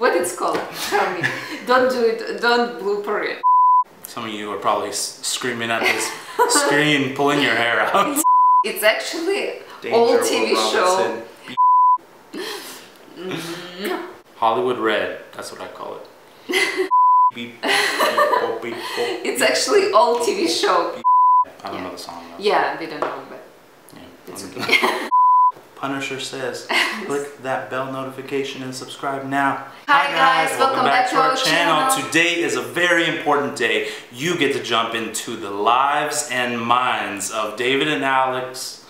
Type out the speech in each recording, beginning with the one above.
What it's called? Tell me. Don't do it. Don't blooper it. Some of you are probably screaming at this screen, pulling your hair out. It's actually old TV show. Hollywood Red. That's what I call it. It's actually old TV show. I don't know the song. Yeah, we don't know, but it's okay. Punisher says, click that bell notification and subscribe now. Hi guys, welcome back to our channel. Today is a very important day. You get to jump into the lives and minds of David and Alex,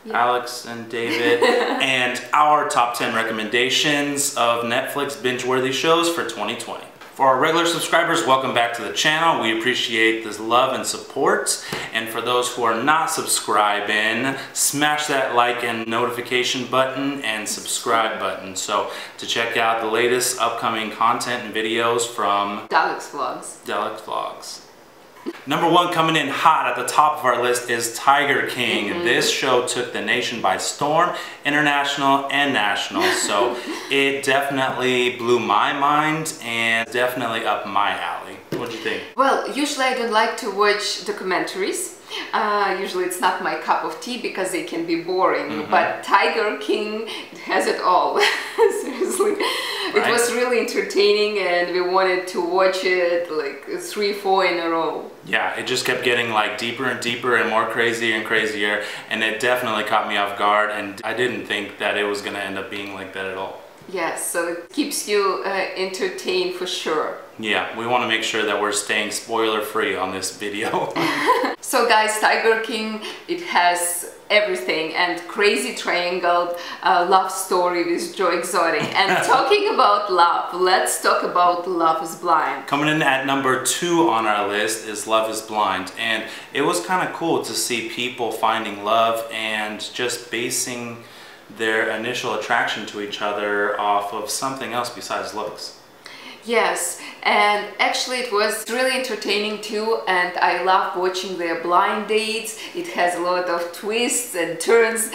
Alex and David, and our top 10 recommendations of Netflix binge-worthy shows for 2020. For our regular subscribers, welcome back to the channel. We appreciate this love and support. And for those who are not subscribing, smash that like and notification button and subscribe button. So to check out the latest upcoming content and videos from Dalex Vlogs. Dalex Vlogs. Number one coming in hot at the top of our list is Tiger King. This show took the nation by storm, international and national, so it definitely blew my mind and definitely up my alley. What do you think? Well, usually I don't like to watch documentaries. Usually it's not my cup of tea because they can be boring, but Tiger King, it has it all. Seriously. It was really entertaining and we wanted to watch it like 3-4 in a row. Yeah, it just kept getting like deeper and deeper and more crazier and crazier, and it definitely caught me off guard, and I didn't think that it was going to end up being like that at all. Yes, so it keeps you entertained for sure. Yeah, we want to make sure that we're staying spoiler free on this video. So guys, Tiger King, it has everything, and crazy triangle love story with Joe Exotic. And talking about love, let's talk about Love is Blind. Coming in at number 2 on our list is Love is Blind, and it was kind of cool to see people finding love and just basing their initial attraction to each other off of something else besides looks. Yes, and actually it was really entertaining too, and I love watching their blind dates. It has a lot of twists and turns,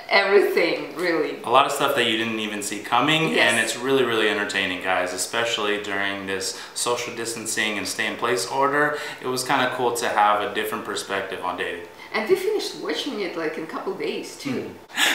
everything, really. A lot of stuff that you didn't even see coming, and it's really, really entertaining, guys, especially during this social distancing and stay-in-place order. It was kind of cool to have a different perspective on dating. And we finished watching it like in a couple days too.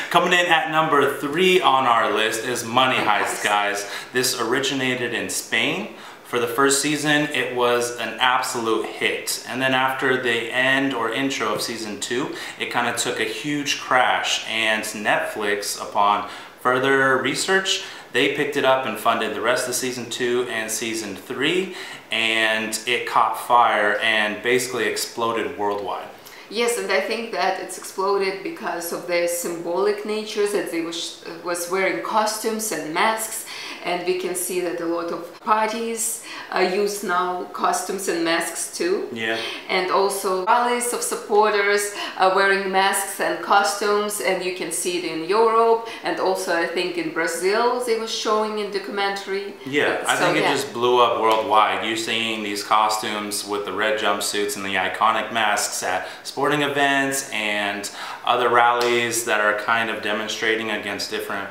Coming in at number 3 on our list is Money Heist, guys. This originated in Spain. For the first season, it was an absolute hit. And then after the end or intro of season 2, it kind of took a huge crash. And Netflix, upon further research, they picked it up and funded the rest of season 2 and season 3. And it caught fire and basically exploded worldwide. Yes, and I think that it's exploded because of the symbolic nature, that they was wearing costumes and masks, and we can see that a lot of parties use now costumes and masks too. Yeah. And also rallies of supporters wearing masks and costumes, and you can see it in Europe, and also I think in Brazil they were showing in documentary. Yeah, I think it just blew up worldwide. You're seeing these costumes with the red jumpsuits and the iconic masks at sporting events and other rallies that are kind of demonstrating against different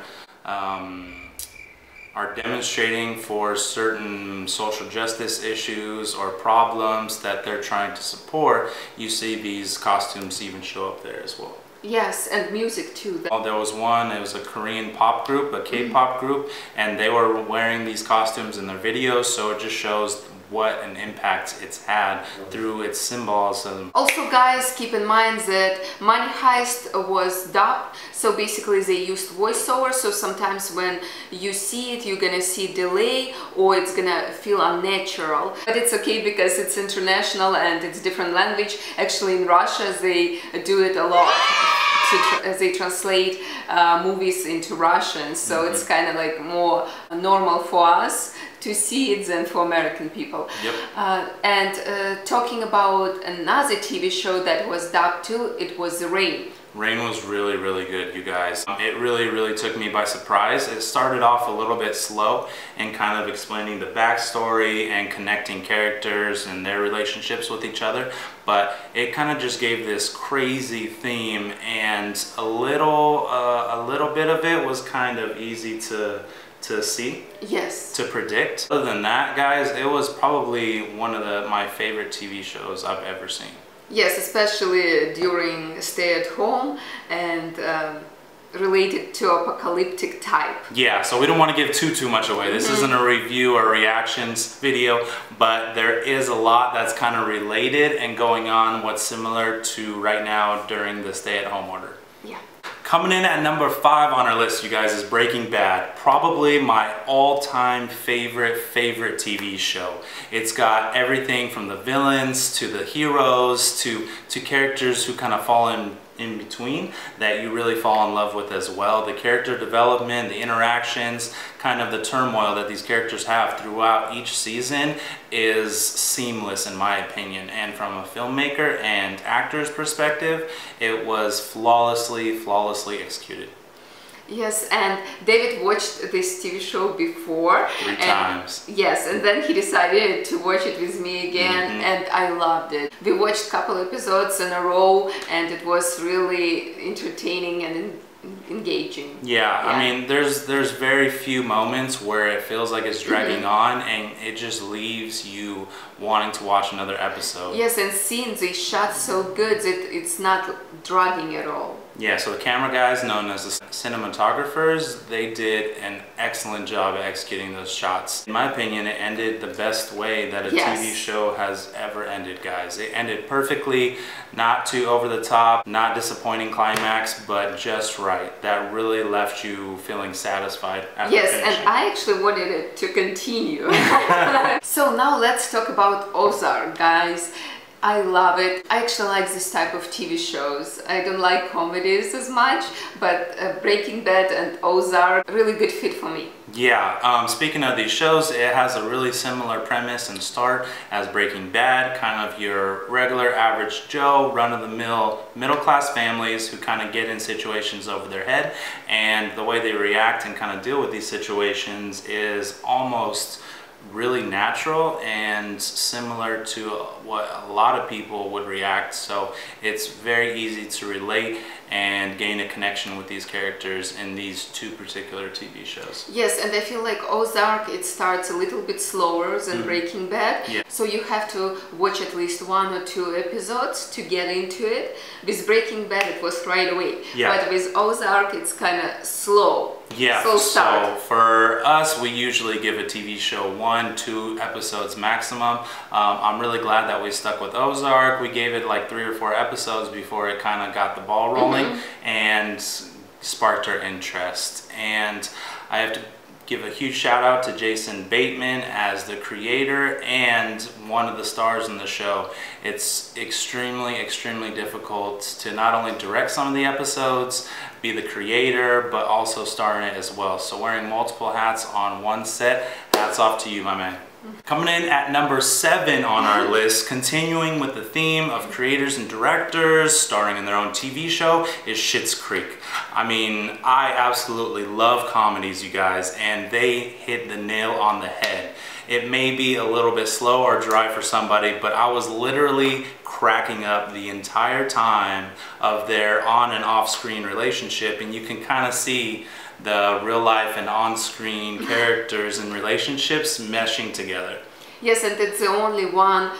are demonstrating for certain social justice issues or problems that they're trying to support. You see these costumes even show up there as well. Yes, and music too. There was one, it was a Korean pop group, a K-pop group, and they were wearing these costumes in their videos, so it just shows what an impact it's had through its symbolism. Also guys, keep in mind that Money Heist was dubbed, so basically they used voiceover, so sometimes when you see it you're gonna see delay or it's gonna feel unnatural. But it's okay because it's international and it's different language. Actually in Russia they do it a lot. They translate movies into Russian, so it's kind of like more normal for us to see it than for American people. And talking about another TV show that was dubbed too, it was Rain. Rain was really, really good, you guys. It really, really took me by surprise. It started off a little bit slow and kind of explaining the backstory and connecting characters and their relationships with each other, but it kind of just gave this crazy theme, and a little bit of it was kind of easy to to see. Yes. To predict. Other than that, guys, it was probably one of my favorite TV shows I've ever seen. Yes, especially during stay at home and related to apocalyptic type. Yeah, so we don't want to give too much away. This isn't a review or reactions video, but there is a lot that's kind of related and going on what's similar to right now during the stay-at-home order. Yeah. Coming in at number 5 on our list, you guys, is Breaking Bad. Probably my all-time favorite TV show. It's got everything from the villains to the heroes to characters who kind of fall in between that you really fall in love with as well. The character development, the interactions, kind of the turmoil that these characters have throughout each season is seamless in my opinion. And from a filmmaker and actor's perspective, it was flawlessly executed. Yes, and David watched this TV show before. 3 times. Yes, and then he decided to watch it with me again, and I loved it. We watched a couple episodes in a row, and it was really entertaining and engaging. Yeah, I mean, there's very few moments where it feels like it's dragging on, and it just leaves you wanting to watch another episode. Yes, and scenes is shot so good that it's not dragging at all. Yeah, so the camera guys, known as the cinematographers, they did an excellent job at executing those shots. In my opinion, it ended the best way that a TV show has ever ended, guys. It ended perfectly, not too over the top, not disappointing climax, but just right. That really left you feeling satisfied after finishing. And I actually wanted it to continue. So now let's talk about Ozark, guys. I love it. I actually like this type of TV shows. I don't like comedies as much, but Breaking Bad and Ozark, really good fit for me. Yeah, speaking of these shows, it has a really similar premise and start as Breaking Bad, kind of your regular average Joe, run-of-the-mill, middle-class families who kind of get in situations over their head, and the way they react and kind of deal with these situations is almost really natural and similar to what a lot of people would react, so it's very easy to relate and gain a connection with these characters in these 2 particular TV shows. Yes, and I feel like Ozark, it starts a little bit slower than Breaking Bad, so you have to watch at least 1 or 2 episodes to get into it. With Breaking Bad, it was right away, but with Ozark, it's kind of slow. Yeah, so for us, we usually give a TV show 1-2 episodes maximum. I'm really glad that we stuck with Ozark. We gave it like 3 or 4 episodes before it kind of got the ball rolling and sparked our interest. And I have to give a huge shout out to Jason Bateman as the creator and one of the stars in the show. It's extremely difficult to not only direct some of the episodes, be the creator, but also star in it as well. So wearing multiple hats on one set, hats off to you, my man. Coming in at number 7 on our list, continuing with the theme of creators and directors starring in their own TV show, is Schitt's Creek. I mean, I absolutely love comedies, you guys, and they hit the nail on the head. It may be a little bit slow or dry for somebody, but I was literally cracking up the entire time of their on and off screen relationship, and you can kind of see the real life and on-screen characters and relationships meshing together. Yes, and it's the only one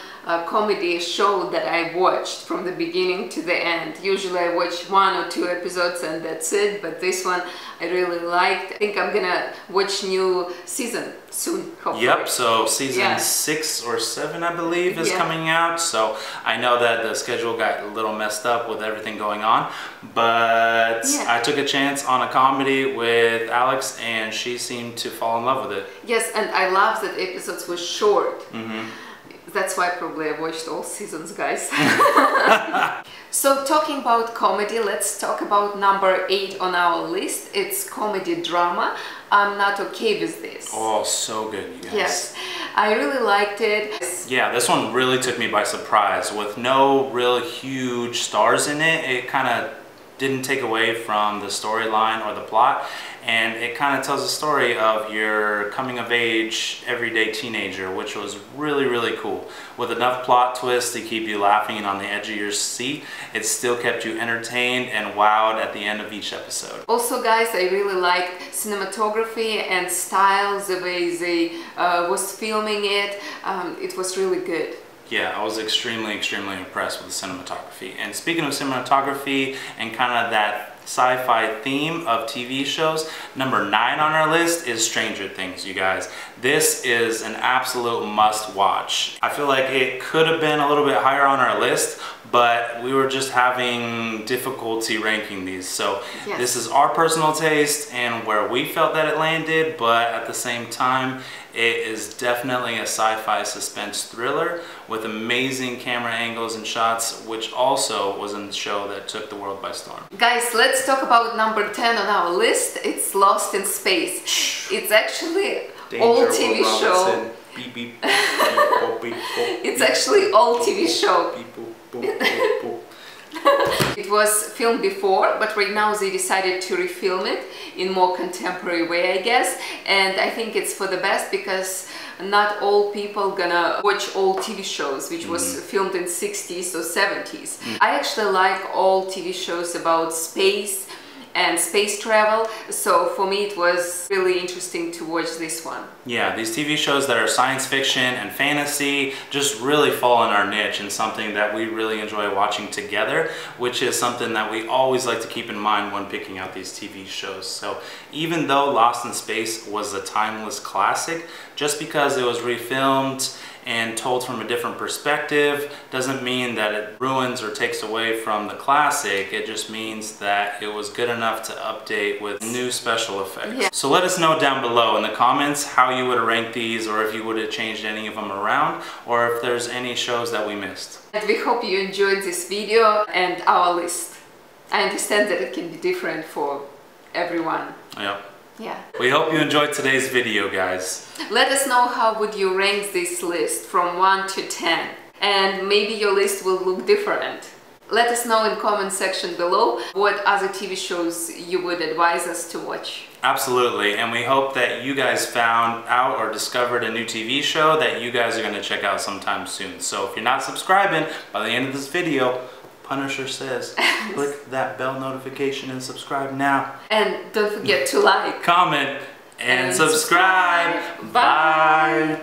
comedy show that I watched from the beginning to the end. Usually I watch 1 or 2 episodes and that's it, but this one I really liked. I think I'm gonna watch new season soon, hopefully. Yep, so season 6 or 7 I believe is coming out, so I know that the schedule got a little messed up with everything going on, but I took a chance on a comedy with Alex and she seemed to fall in love with it. Yes, and I love that episodes were short. That's why probably I watched all seasons, guys. So talking about comedy, let's talk about number 8 on our list. It's comedy drama. I'm Not Okay With This. Oh, so good, you guys. Yes, I really liked it. Yeah, this one really took me by surprise. With no real huge stars in it, it kind of didn't take away from the storyline or the plot, and it kind of tells a story of your coming of age everyday teenager, which was really, really cool. With enough plot twists to keep you laughing and on the edge of your seat, it still kept you entertained and wowed at the end of each episode. Also guys, I really liked cinematography and style, the way they was filming it. It was really good. Yeah, I was extremely impressed with the cinematography. And speaking of cinematography and kind of that sci-fi theme of TV shows, number 9 on our list is Stranger Things, you guys. This is an absolute must-watch. I feel like it could have been a little bit higher on our list, but we were just having difficulty ranking these. So yes, this is our personal taste and where we felt that it landed, but at the same time, it is definitely a sci-fi suspense thriller with amazing camera angles and shots, which also was a show that took the world by storm. Guys, let's talk about number 10 on our list. It's Lost in Space. It's actually old TV show. Beep, beep. It's actually old TV show. It was filmed before, but right now they decided to refilm it in more contemporary way, I guess. And I think it's for the best, because not all people gonna watch old TV shows, which was filmed in 60s or 70s. I actually like all TV shows about space and space travel, so for me it was really interesting to watch this one. Yeah, these TV shows that are science fiction and fantasy just really fall in our niche and something that we really enjoy watching together, which is something that we always like to keep in mind when picking out these TV shows. So even though Lost in Space was a timeless classic, just because it was refilmed and told from a different perspective doesn't mean that it ruins or takes away from the classic. It just means that it was good enough to update with new special effects. Yeah. So let us know down below in the comments how you would rank these, or if you would have changed any of them around, or if there's any shows that we missed. And we hope you enjoyed this video and our list. I understand that it can be different for everyone. Yeah. Yeah. We hope you enjoyed today's video, guys. Let us know how would you rank this list from 1 to 10, and maybe your list will look different. Let us know in comment section below what other TV shows you would advise us to watch. Absolutely, and we hope that you guys found out or discovered a new TV show that you guys are going to check out sometime soon. So if you're not subscribing by the end of this video, Punisher says, click that bell notification and subscribe now. And don't forget to like, comment, and subscribe. Bye.